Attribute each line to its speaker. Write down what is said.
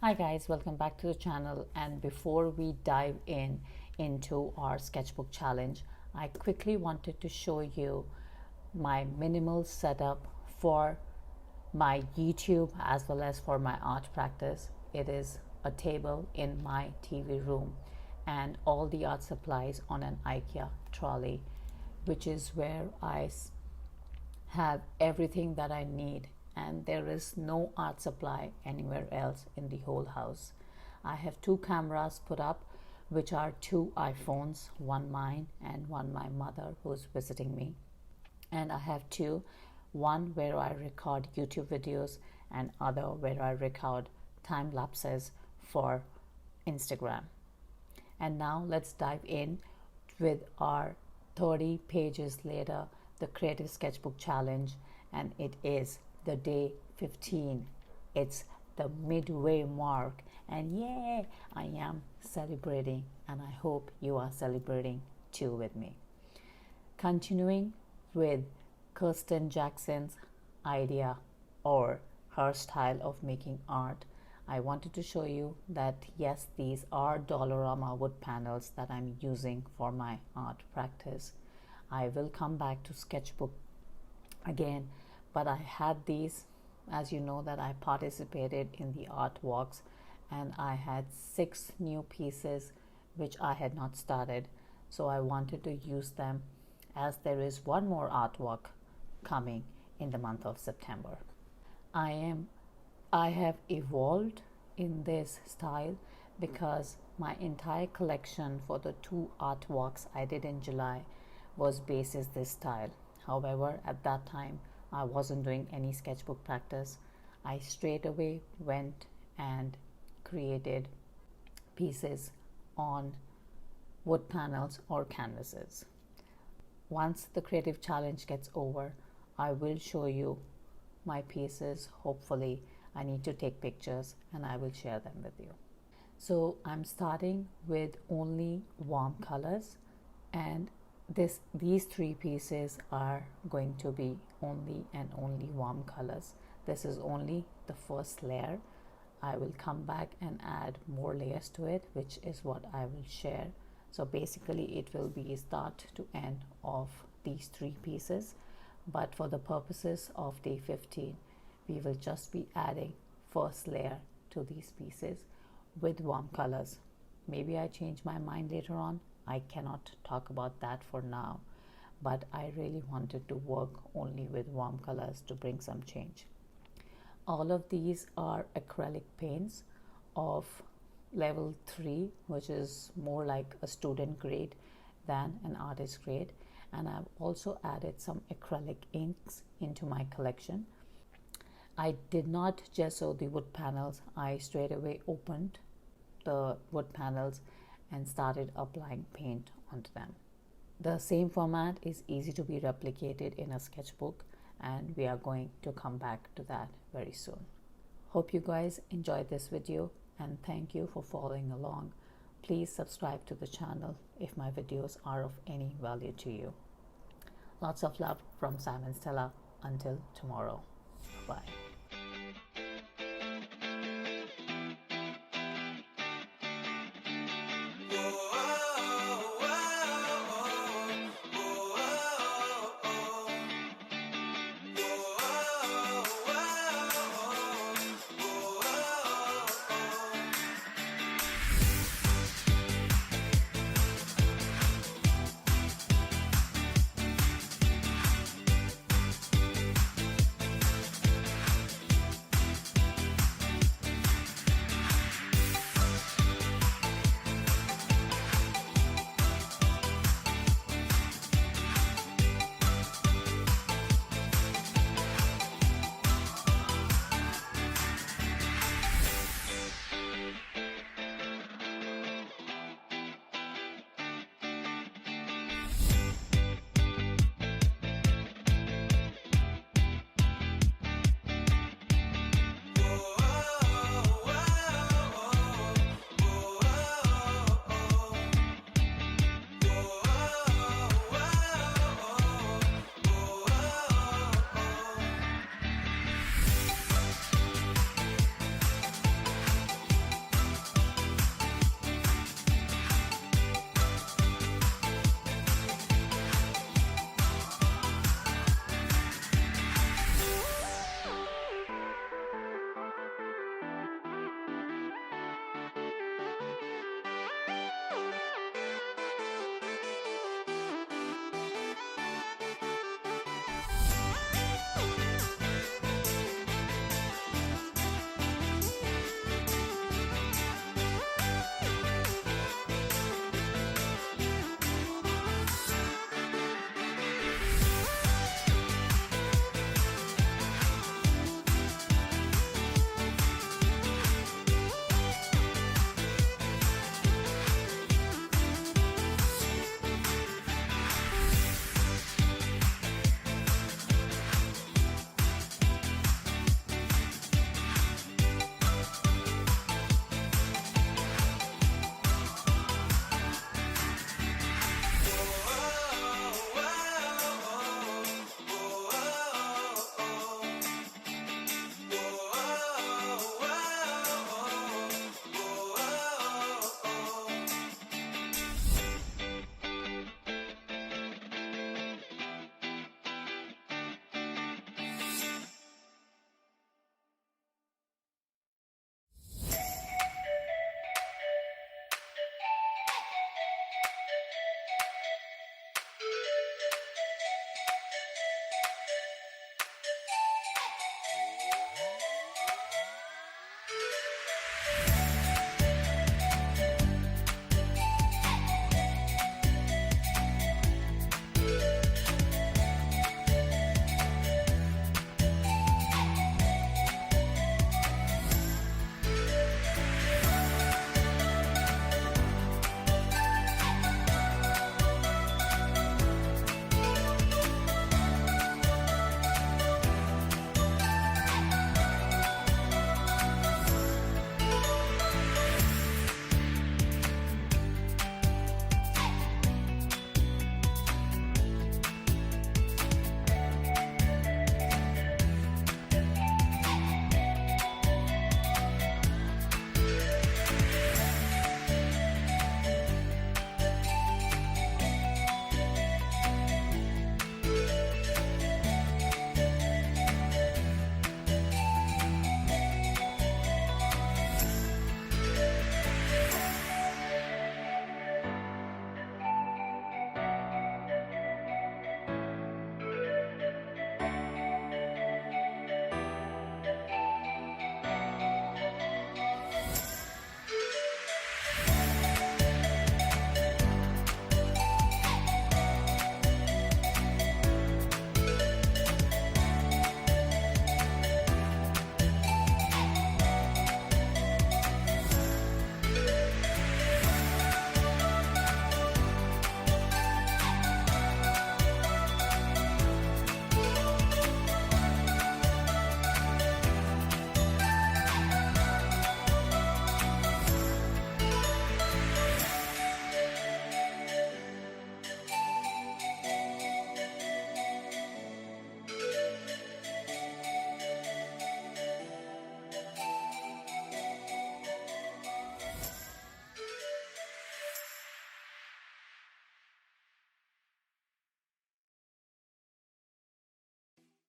Speaker 1: Hi guys, welcome back to the channel. And before we dive into our sketchbook challenge, I quickly wanted to show you my minimal setup for my YouTube as well as for my art practice. It is a table in my TV room and all the art supplies on an IKEA trolley, which is where I have everything that I need, and there is no art supply anywhere else in the whole house. I have two cameras put up, which are two iPhones, one mine and one my mother who's visiting me. And I have one where I record YouTube videos and other where I record time lapses for Instagram. And now let's dive in with our 30 pages later, the Creative Sketchbook Challenge, and it is the day 15. It's the midway mark, and yay, I am celebrating, and I hope you are celebrating too with me. Continuing with Kirsten Jackson's idea or her style of making art, I wanted to show you that yes, these are Dollarama wood panels that I'm using for my art practice. I will come back to Sketchbook again, but I had these, as you know, that I participated in the art walks, and I had 6 new pieces which I had not started, so I wanted to use them as there is one more artwork coming in the month of September. I have evolved in this style because my entire collection for the 2 artworks I did in July was basis this style. However, at that time I wasn't doing any sketchbook practice. I straight away went and created pieces on wood panels or canvases. Once the creative challenge gets over, I will show you my pieces. Hopefully, I need to take pictures and I will share them with you. So I'm starting with only warm colors, and these 3 pieces are going to be only and only warm colors. This is only the first layer. I will come back and add more layers to it, which is what I will share. So basically it will be start to end of these 3 pieces, but for the purposes of day 15 we will just be adding first layer to these pieces with warm colors. Maybe I change my mind later on. I cannot talk about that for now, but I really wanted to work only with warm colors to bring some change. All of these are acrylic paints of level 3, which is more like a student grade than an artist grade, and I've also added some acrylic inks into my collection. I did not gesso the wood panels. I straight away opened the wood panels and started applying paint onto them. The same format is easy to be replicated in a sketchbook, and we are going to come back to that very soon. Hope you guys enjoyed this video, and thank you for following along. Please subscribe to the channel if my videos are of any value to you. Lots of love from Sam and Stella. Until tomorrow. Bye.